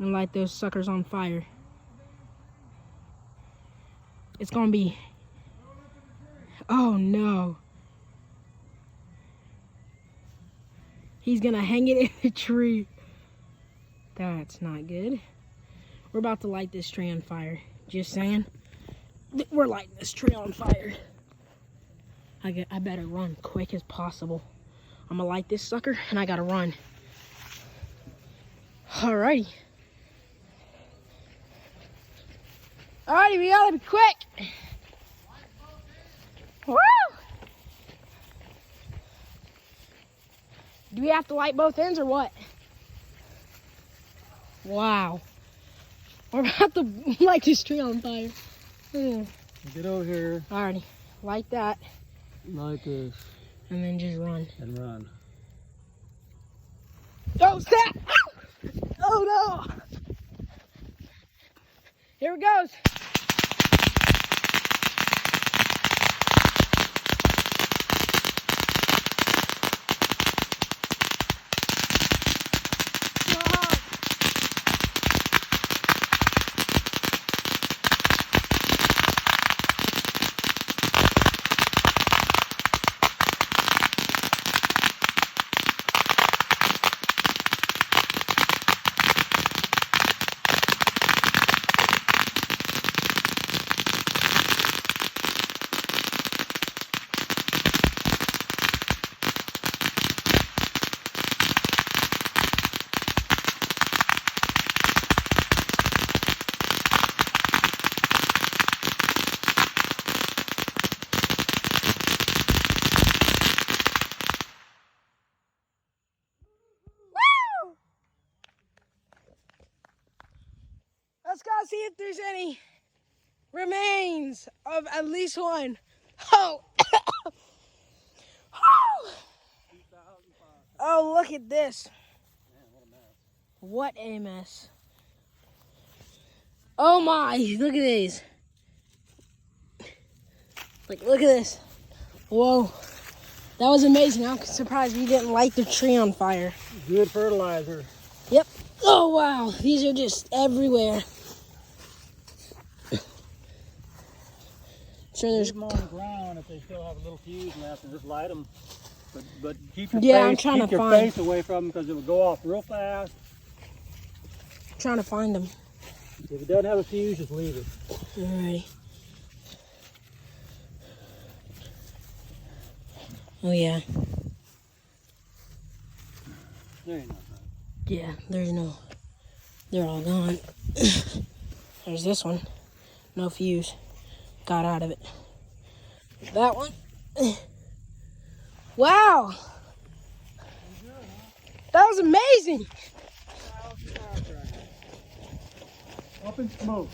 and light those suckers on fire. It's gonna be, oh no. He's gonna hang it in the tree. That's not good. We're about to light this tree on fire. Just saying. We're lighting this tree on fire. I better run quick as possible. I'm gonna light this sucker and I gotta run. Alrighty. Alrighty, we gotta be quick. Woo! Do we have to light both ends or what? Wow. We're about to light this tree on fire. Get over here. Alrighty. Light that. Like this. And then just run. And run. Oh, snap! Oh no! Here it goes. Let's go see if there's any remains of at least one. Oh! Oh, look at this. What a mess. Oh my, look at these. Like, look at this. Whoa. That was amazing. I'm surprised we didn't light the tree on fire. Good fertilizer. Yep. Oh wow, these are just everywhere. Sure, there's. Leave them on the ground if they still have a little fuse left, and just light them. But keep your Yeah, face, I'm trying keep to your find. face away from them because it'll go off real fast. I'm trying to find them. If it doesn't have a fuse, just leave it. Alrighty. Oh yeah. There ain't nothing. Yeah, there's no. They're all gone. There's this one. No fuse. Got out of it. That one. Wow. That was amazing. Up in smoke.